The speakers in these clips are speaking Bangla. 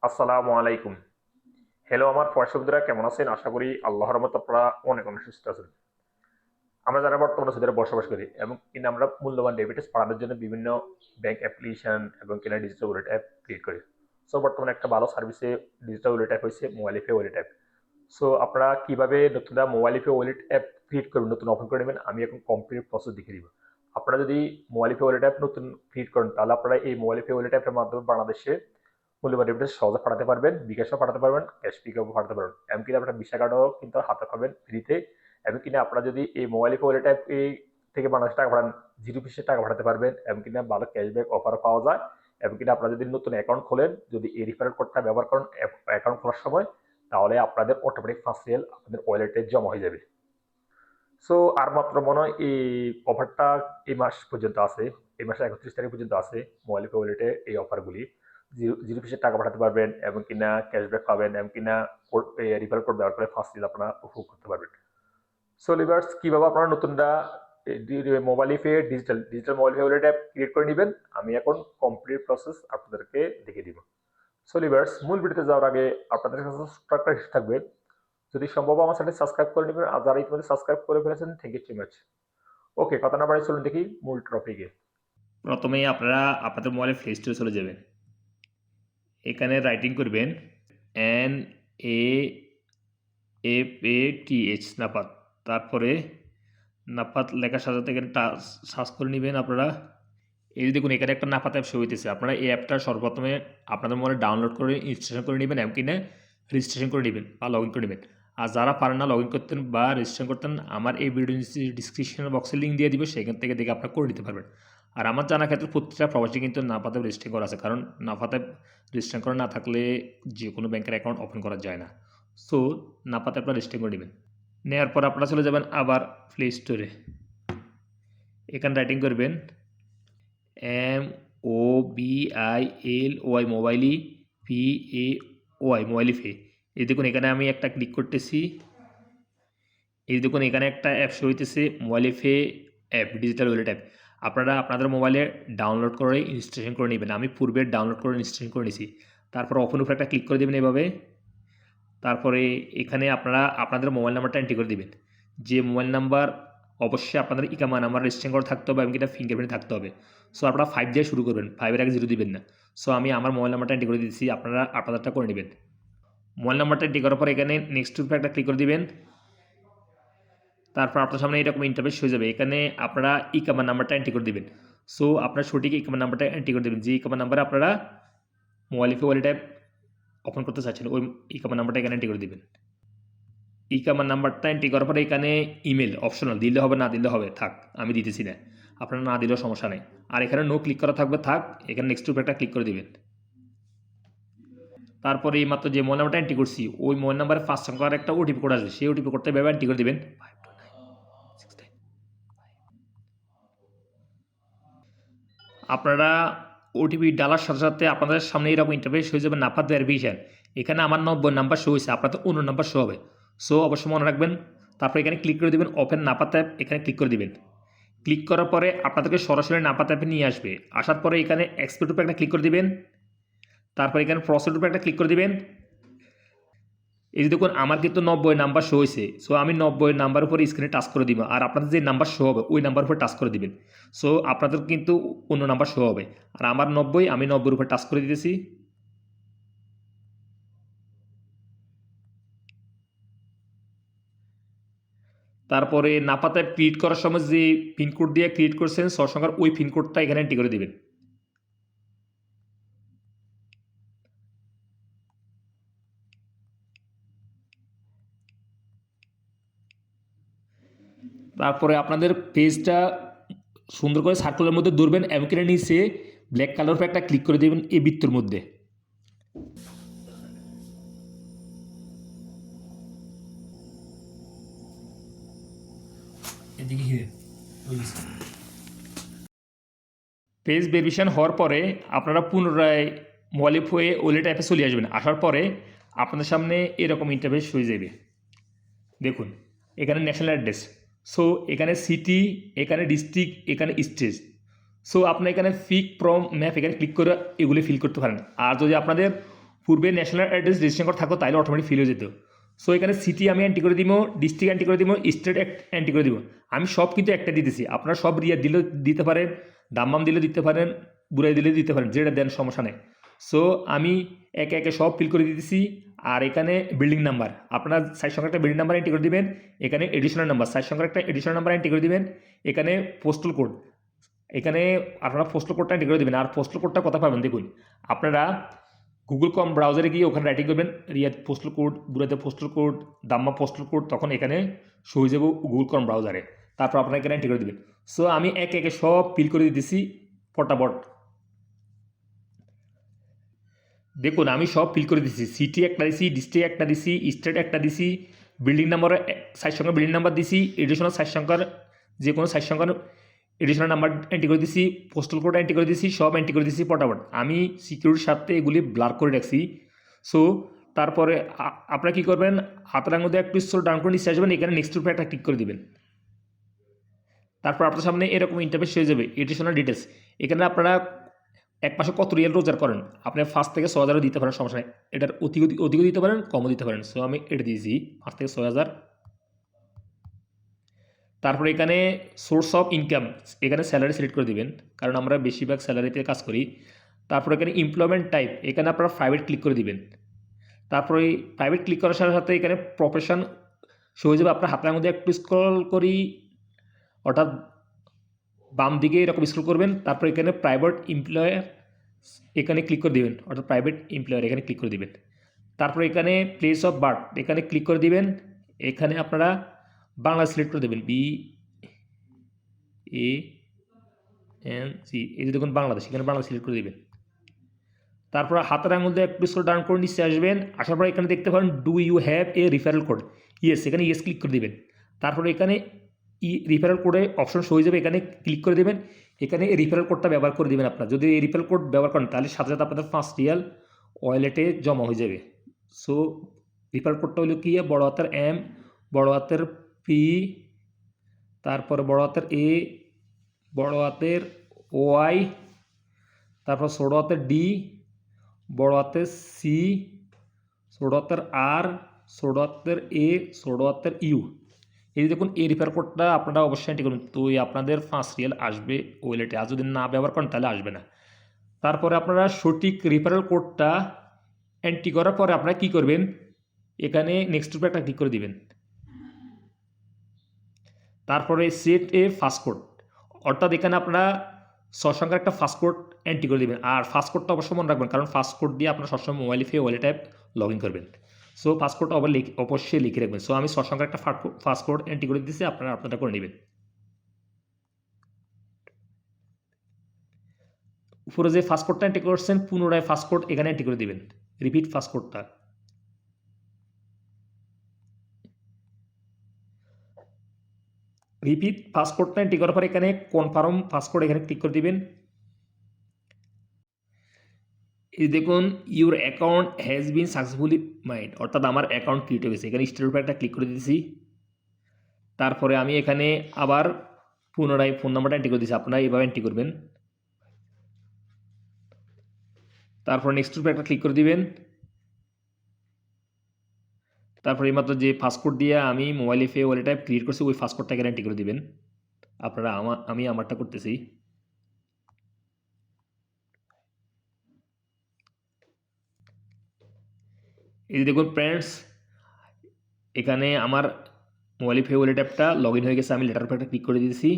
আসসালামু আলাইকুম। হ্যালো আমার প্রবাসী বন্ধুরা, কেমন আছেন? আশা করি আল্লাহর রহমতে আপনারা অনেক অনেক সুস্থ আছেন। আমরা যারা বর্তমানে সৌদি আরবে বসবাস করি এবং কিনা আমরা মূল্যবান ডেবিটেস পাঠানোর জন্য বিভিন্ন ব্যাংক অ্যাপ্লিকেশন এবং কিনা ডিজিটাল ওয়ালেট অ্যাপ ক্রিয়েট করি। সো বর্তমানে একটা ভালো সার্ভিসে ডিজিটাল ওয়ালেট অ্যাপ হয়েছে মোবাইলিফে ওয়ালেট অ্যাপ। সো আপনারা কিভাবে নতুন মোবাইলিফে ওয়ালেট অ্যাপ ক্রিয়েট করবেন, নতুন ওপেন করে নেবেন, আমি এখন কমপ্লিট প্রসেস দেখিয়ে দিব। আপনারা যদি মোবাইলিফে ওয়ালেট অ্যাপ নতুন ক্রিয়েট করেন, তাহলে আপনারা এই মোবাইলিফে ওয়ালেট অ্যাপের মাধ্যমে বাংলাদেশে মূল্যবান রেমিটেন্স সহজে পাঠাতে পারবেন, বিকাশও পাঠাতে পারবেন, ক্যাশ পিকআপও পাঠাতে পারবেন, এমনকি আপনার ভিসা কার্ডও কিন্তু হাতে পাবেন ফ্রিতে। এমনকি না আপনারা যদি এই মোবাইল ওয়ালেট অ্যাপ থেকে বাংলাদেশ টাকা পাঠান, 0 টাকা পাঠাতে পারবেন, এমনকি না ভালো ক্যাশব্যাক অফারও পাওয়া যায়। এমনকি না আপনারা যদি নতুন অ্যাকাউন্ট খোলেন, যদি এই রিফারেল কোডটা ব্যবহার করেন অ্যাকাউন্ট খোলার সময়, তাহলে আপনাদের অটোমেটিক ফার্স্ট রিয়াল আপনাদের ওয়ালেটে জমা হয়ে যাবে। সো আর মাত্র মনে হয় এই অফারটা এই মাস পর্যন্ত আছে, এই মাসের 31 তারিখ পর্যন্ত আছে। মোবাইল ওয়ালেটে এই অফারগুলি জিরো ফিসের টাকা পাঠাতে পারবেন, এবং কিনা ক্যাশব্যাক পাবেন, এবং কিনা রিফার কোড ব্যবহার করে ফার্স্ট ডিল আপনারা উপভোগ করতে পারবেন। সো লিভার্স, কিভাবে আপনারা নতুনটা মোবাইল ফে ডিজিটাল ডিজিটাল মোবাইল ফে ওয়ালেট অ্যাপ ক্রিয়েট করে নেবেন, আমি এখন কমপ্লিট প্রসেস আপনাদেরকে দেখিয়ে দিব। সো লিভার্স, মূল ভিডিওতে যাওয়ার আগে আপনাদের কাছে একটা রিকোয়েস্ট থাকবে, যদি সম্ভব আমার চ্যানেল সাবস্ক্রাইব করে নেবেন, আর যারা ইতিমধ্যে সাবস্ক্রাইব করে ফেলেছেন, থ্যাংক ইউ সো মাচ। ওকে, কথা না বাড়িয়ে চলুন দেখি মূল টপিকে। প্রথমেই আপনারা আপনাদের মোবাইলে প্লে স্টোরে চলে যাবেন। এখানে রাইটিং করবেন NAFATH নাপাত, তারপরে নাপাত লেখার সাথে এখানে সার্চ করে নেবেন আপনারা। এই যে দেখুন এখানে একটা নাপাত অ্যাপ শো হইতেছে, আপনারা এই অ্যাপটা সর্বপ্রথমে আপনাদের মোবাইলে ডাউনলোড করে ইনস্টলেশন করে নেবেন, এমনকি না রেজিস্ট্রেশন করে নেবেন বা লগ ইন করে নেবেন। আর যারা পারেন না লগ ইন করতেন বা রেজিস্ট্রেশন করতেন, আমার এই ভিডিও ডিসক্রিপশন বক্সে লিঙ্ক দিয়ে দিব, সেখান থেকে দেখে আপনারা করে নিতে পারবেন। আর আমার জানা ক্ষেত্রে প্রত্যেকটা প্রবাসী কিন্তু নাপাতে রেজিস্ট্রেশন করা আছে, কারণ নাপাতে রেজিস্ট্রেশন করা না থাকলে যে কোনো ব্যাংকের অ্যাকাউন্ট ওপেন করা যায় না। সো নাপাতে আপনারা রেজিস্ট্রেশন করে নেবেন। নেওয়ার পর আপনারা চলে যাবেন আবার প্লে স্টোরে। এখানে রাইটিং করবেন MOBILOY মোবাইলি PAOY মোবাইলিফে। এই দেখুন এখানে আমি একটা ক্লিক করতেছি। এই দেখুন এখানে একটা অ্যাপ শো হইতেছে মোবাইলিফে অ্যাপ, ডিজিটাল ওয়ালেট অ্যাপ। আপনারা আপনাদের মোবাইলে ডাউনলোড করে ইনস্টলেশন করে নেবেন। আমি পূর্বে ডাউনলোড করে ইনস্টলেশন করে নিয়েছি। তারপর ওপেন উপরে একটা ক্লিক করে দেবেন এভাবে। তারপরে এখানে আপনারা আপনাদের মোবাইল নাম্বারটা এন্ট্রি করে দিবেন। যে মোবাইল নাম্বার অবশ্যই আপনাদের ইকামা নাম্বার রেজিস্ট্রেশন করা থাকতে হবে, এবং এটা ফিঙ্গারপ্রিন্ট থাকতে হবে। সো আপনারা 5 দিয়ে শুরু করবেন, 5 এর আগে 0 দিবেন না। সো আমি আমার মোবাইল নাম্বারটা এন্ট্রি করে দিচ্ছি, আপনারা আপনাদেরটা করে নেবেন। মোবাইল নাম্বারটা এন্ট্রি করার পর এখানে নেক্সট উপরে একটা ক্লিক করে দিবেন। তারপর আপনার সামনে এরকম ইন্টারফেস হয়ে যাবে। এখানে আপনারা ইকামা নাম্বারটা এন্ট্রি করে দিবেন। সো আপনার সঠিক ইকামা নাম্বারটা এন্ট্রি করে দেবেন, যে ইকামা নাম্বারে আপনারা মোবাইল ওয়ালেট অ্যাপ ওপেন করতে চাচ্ছেন, ওই ইকামা নাম্বারটা এখানে এন্ট্রি করে দিবেন। ইকামার নাম্বারটা এন্ট্রি করার পরে এখানে ইমেল অপশনাল, দিলে হবে না দিলে হবে, থাক, আমি দিতেছি না, আপনারা না দিলেও সমস্যা নেই। আর এখানে নো ক্লিক করা থাকবে, থাক। এখানে নেক্সট উপরে একটা ক্লিক করে দিবেন। তারপরে এই মাত্র যে মোবাইল নাম্বারটা এন্ট্রি করছি, ওই মোবাইল নাম্বারে 5 সংখ্যার একটা ওটিপি কোড আসবে, সেই ওটিপি কোডটা এভাবে এন্ট্রি করে দিবেন। আপনারা ওটিপি ডালার সাথে সাথে আপনাদের সামনে এরকম ইন্টারফেস হয়ে যাবে নাপাত ভেরিফিকেশন। এখানে আমার 90 নাম্বার শো হয়েছে, আপনাদের অন্য নাম্বার শো হবে। সো অবশ্যই মনে রাখবেন। তারপর এখানে ক্লিক করে দেবেন ওপেন নাপাত অ্যাপ, এখানে ক্লিক করে দিবেন। ক্লিক করার পরে আপনাদেরকে সরাসরি নাপাত অ্যাপে নিয়ে আসবে। আসার পরে এখানে এক্সপোর্ট উপরে একটা ক্লিক করে দিবেন। তারপর এখানে প্রসেস উপরে একটা ক্লিক করে দিবেন। এই যে দেখুন আমার কিন্তু 90 নাম্বার শো হয়েছে। সো আমি 90 নাম্বার উপরে স্ক্রিনে টাচ করে দিব, আর আপনাদের যে নাম্বার শো হবে ওই নাম্বার উপরে টাচ করে দিবেন। সো আপনাদের কিন্তু অন্য নাম্বার শো হবে, আর আমার 90, আমি 90 উপরে টাচ করে দিতেছি। তারপরে নাপাতে ক্রিয়েট করার সময় যে পিনকোড দিয়ে ক্রিয়েট করছেন 6 সংখ্যার, ওই পিনকোডটা এখানে এন্ট্রি করে দিবেন। তারপরে আপনাদের পেজটা সুন্দর করে সার্কুলের মধ্যে দৌড়বেন, এমনকি নিচে ব্ল্যাক কালার উপরে একটা ক্লিক করে দেবেন এই বৃত্তর মধ্যে। পেজ ভেরিফিকেশন হওয়ার পরে আপনারা পুনরায় মোবাইল হয়ে ওয়ালেট অ্যাপে চলে আসবেন। আসার পরে আপনাদের সামনে এরকম ইন্টারফেস হয়ে যাবে। দেখুন এখানে ন্যাশনাল অ্যাড্রেস, সো এখানে সিটি, এখানে ডিস্ট্রিক্ট, এখানে স্টেজ। সো আপনি এখানে পিক ফ্রম ম্যাপ এখানে ক্লিক করে এগুলি ফিল করতে পারেন। আর যদি আপনাদের পূর্বে ন্যাশনাল অ্যাড্রেস রেজিস্ট্রেশন করা থাকো তাহলে অটোমেটিক ফিল হয়ে যেত। সো এখানে সিটি আমি এন্ট্রি করে দিব, ডিস্ট্রিক্ট এন্ট্রি করে দিব, স্টেট এন্ট্রি করে দিব। আমি সব কিন্তু একটা দিতেছি, আপনারা সব রিয়া দিলেও দিতে পারেন, দাম্মাম দিলে দিতে পারেন, বুড়াই দিলে দিতে পারেন, যেটা দেন সমস্যা নেই। সো আমি একে একে সব ফিল করে দিতেছি। আর এখানে বিল্ডিং নাম্বার, আপনারা সাইজ সংখ্যা একটা বিল্ডিং নাম্বার এন্ট্রি করে দিবেন। এখানে এডিশনাল নাম্বার, সাইজ সংখ্যা একটা এডিশনাল নাম্বার এন্ট্রি করে দিবেন। এখানে পোস্টাল কোড, এখানে আপনারা পোস্টাল কোডটা এন্ট্রি করে দেবেন। আর পোস্টাল কোডটা কোথায় পাবেন দেখুন, আপনারা গুগল কম ব্রাউজারে গিয়ে ওখানে রাইটিং করবেন রিয়াদ পোস্টাল কোড, বুড়াতে postal code, Dammam postal code, তখন এখানে শো হয়ে যাবে গুগল কম ব্রাউজারে। তারপর আপনারা এখানে এন্ট্রি করে দেবেন। সো আমি একে একে সব ফিল করে দিতেছি ফটাফট। দেখুন আমি সব ফিল করে দিছি, সিটি একটা দিছি, ডিস্ট্রিক্ট একটা দিছি, স্টেট একটা দিছি, বিল্ডিং নাম্বার সাইজ সংখ্যা বিল্ডিং নাম্বার দিছি, এডিশনাল সাইজ সংখ্যার যে কোনো সাইজ সংখ্যার এডিশনাল নাম্বার এন্ট্রি করে দিছি, পোস্টাল কোড এন্ট্রি করে দিছি, সব এন্ট্রি করে দিছি ফটাফট। আমি সিকিউরিটির সাথে এগুলি ব্লার করে রাখছি। সো তারপরে আপনারা কী করবেন, হাতের আঙুল দিয়ে একটু স্ক্রল ডাউন করে নিচে আসবেন, এখানে নেক্সট উপরে একটা ক্লিক করে দিবেন। তারপর আপনার সামনে এরকম ইন্টারফেস হয়ে যাবে, এডিশনাল ডিটেলস। এখানে আপনারা এক মাসে কত রিয়াল রোজগার করেন, আপনি 5 থেকে 6,000 দিতে পারেন, সমস্যা নেই। এটার অধিকও দিতে পারেন, কমও দিতে পারেন। সো আমি এটা দিয়েছি 5 থেকে 6,000। তারপরে এখানে সোর্স অফ ইনকাম, এখানে স্যালারি সিলেক্ট করে দিবেন, কারণ আমরা বেশিরভাগ স্যালারিতে কাজ করি। তারপর এখানে এমপ্লয়মেন্ট টাইপ, এখানে আপনারা প্রাইভেট ক্লিক করে দিবেন। তারপরে এই প্রাইভেট ক্লিক করার সাথে সাথে এখানে প্রফেশন শো হয়ে যাবে। আপনার হাতের মধ্যে একটু স্ক্রল করি, অর্থাৎ বাম দিকে এরকম স্ক্রল করবেন। তারপর এখানে প্রাইভেট এমপ্লয়ার এখানে ক্লিক করে দিবেন, অর্থাৎ প্রাইভেট এমপ্লয়ার এখানে ক্লিক করে দিবেন। তারপর এখানে প্লেস অফ বার্থ এখানে ক্লিক করে দিবেন। এখানে আপনারা বাংলা সিলেক্ট করে দেবেন, BANG, এই যে দেখুন বাংলাদেশ, এখানে বাংলা সিলেক্ট করে দেবেন। তারপর হাতের আঙুল দিয়ে একটু স্ক্রল ডাউন করে নিচে আসবেন, আসার পর এখানে দেখতে পারেন do you have a referral code, yes, এখানে ইয়েস ক্লিক করে দেবেন। তারপরে এখানে রিফারেল কোডে অপশন শো হয়ে যাবে, এখানে ক্লিক করে দেবেন। এখানে এই রিফারেল কোডটা ব্যবহার করে দেবেন। আপনার যদি এই রিফারেল কোড ব্যবহার করেন তাহলে সাথে সাথে আপনাদের 5 রিয়াল ওয়ালেটে জমা হয়ে যাবে। সো রিফারেল কোডটা হলো কি, বড় হাতের M, বড় হাতের P, তারপরে বড় হাতের A, বড় হাতের Y, তারপর ছোট হাতের D, বড় হাতের C, ছোট হাতের R, ছোট হাতের A, ছোট হাতের U। এই দেখুন এই রিফার কোডটা আপনারা অবশ্যই এন্ট্রি করুন, তো আপনাদের 5 রিয়াল আসবে ওয়ালেটে। আর যদি না ব্যবহার করেন তাহলে আসবে না। তারপরে আপনারা সঠিক রিফারেল কোডটা এন্ট্রি করার পরে আপনারা কী করবেন, এখানে নেক্সট উপরে একটা ক্লিক করে দিবেন। তারপরে সেট এ ফাস্ট কোড, অর্থাৎ এখানে আপনারা 6 সংখ্যার একটা ফাস্ট কোড এন্ট্রি করে দেবেন। আর ফাস্ট কোডটা অবশ্যই মনে রাখবেন, কারণ ফাস্ট কোড দিয়ে আপনারা সবসময় মোবাইল ফে ওয়ালেট অ্যাপ লগ ইন করবেন। সো ফাস্ট কোডটা অবশ্যই লিখে রাখবেন। সো আমি 6 সংখ্যার একটা ফাস্ট কোড এন্ট্রি করে দিচ্ছি, আপনারা আপনারটা করে নেবেন। উপরে যে ফাস্ট কোডটা এন্ট্রি করছেন পুনরায় ফাস্ট কোড এখানে এন্ট্রি করে দিবেন, রিপিট ফাস্ট কোডটা। রিপিট ফাস্ট কোডটা এন্ট্রি করার পর এখানে কনফার্ম ফাস্ট কোড এখানে ক্লিক করে দিবেন। এই দেখুন your account has been successfully made, অর্থাৎ আমার অ্যাকাউন্ট ক্রিয়েট হয়ে গেছে। এখানে স্টার উপরে একটা ক্লিক করে দিয়েছি। তারপরে আমি এখানে আবার পুনরায় ফোন নাম্বারটা এন্ট্রি করে দিয়েছি, আপনারা এইভাবে এন্ট্রি করবেন। তারপর নেক্সট উপরে একটা ক্লিক করে দিবেন। তারপর এইমাত্র যে ফাস্টকোড দিয়ে আমি মোবাইলে ফে ওয়ালেট ক্রিয়েট করছি ওই ফাস্টকোডটা এখানে এন্ট্রি করে দিবেন। আপনারা আমি আমারটা করতেছি। এই যে দেখুন ফ্রেন্ডস, এখানে আমার মোবাইলে ফে ওয়ালেট অ্যাপটা লগ ইন হয়ে গেছে। আমি লেটার উপর একটা ক্লিক করে দিয়েছি,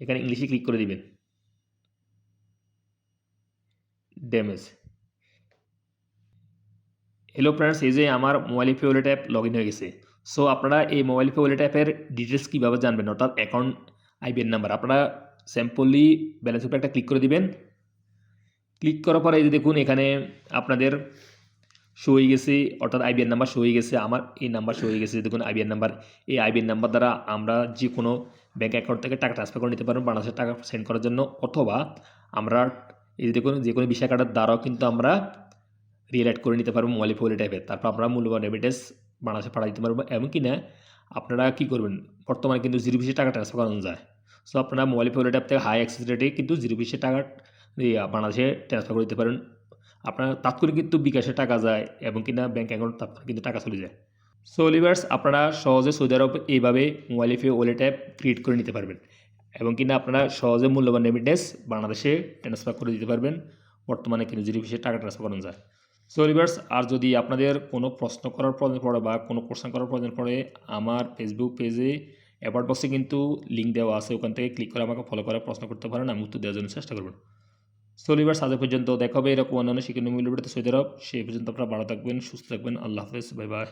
এখানে ইংলিশে ক্লিক করে দিবেন, ড্যামেজ। হ্যালো ফ্রেন্ডস, এই যে আমার mobile pay wallet app log in হয়ে গেছে। সো আপনারা এই মোবাইল পে ওয়ালেট অ্যাপের ডিটেলস কীভাবে জানবেন, অর্থাৎ অ্যাকাউন্ট আইবিএন নাম্বার, আপনারা সিম্পলি ব্যালেন্স উপরে একটা ক্লিক করে দিবেন। ক্লিক করার পরে এই যে দেখুন এখানে আপনাদের শো হয়ে গেছে, অর্থাৎ আইবিএন নাম্বার শো হয়ে গেছে। আমার এই নাম্বার শো হয়ে গেছে, দেখুন আইবিএন নাম্বার। এই আইবিএন নাম্বার দ্বারা আমরা যে কোনো ব্যাঙ্ক অ্যাকাউন্ট থেকে টাকা ট্রান্সফার করে নিতে পারবো বাংলাদেশের টাকা সেন্ড করার জন্য, অথবা আমরা এই যে দেখুন যে কোনো ভিসা কার্ডের দ্বারাও কিন্তু আমরা রিয়েল অ্যাড করে নিতে পারবো মোবাইল ফোন টাইপের। তারপর আমরা মূল্যবান রেমিটেন্স বাংলাদেশে পাঠা দিতে পারবো। এমনকি না আপনারা কী করবেন, বর্তমানে কিন্তু 0 ভিসে টাকা ট্রান্সফার করানো যায়। সো আপনারা মোবাইল ফোন অ্যাপ থেকে হাই অ্যাক্সেস রেটে কিন্তু 0 ভিসে টাকা বাংলাদেশে ট্রান্সফার করে দিতে পারেন আপনার তাৎক্ষণিক কিন্তু বিকাশে টাকা যায় এবং কিনা ব্যাঙ্ক অ্যাকাউন্ট তাৎক্ষণিক কিন্তু টাকা চলে যায়। সো লিভার্স, আপনারা সহজে সৌদি আরব এইভাবে মোবাইলিফে ওয়ালেট অ্যাপ ক্রিয়েট করে নিতে পারবেন এবং কিনা আপনারা সহজে মূল্যবান রেমিটেন্স বাংলাদেশে ট্রান্সফার করে দিতে পারবেন। বর্তমানে কিন্তু জিরো ফিসে টাকা ট্রান্সফার করানো যায়। সো লিভার্স, আর যদি আপনাদের কোনো প্রশ্ন করার প্রয়োজন পড়ে বা কোনো কোশ্চেন করার প্রয়োজন পড়ে, আমার ফেসবুক পেজে অ্যাবাউট বক্সে কিন্তু লিঙ্ক দেওয়া আছে, ওখান থেকে ক্লিক করে আমাকে ফলো করে প্রশ্ন করতে পারেন, আমি উত্তর দেওয়ার জন্য চেষ্টা করব। সো লিভার্স, আজ এ পর্যন্ত। দেখা হবে এরকম অন্যান্য শিক্ষণীয় মূল্য ভিডিওতে সৌদি আরব। সেই পর্যন্ত আপনারা ভালো থাকবেন, সুস্থ থাকবেন। আল্লাহ হাফেজ, বাই বাই।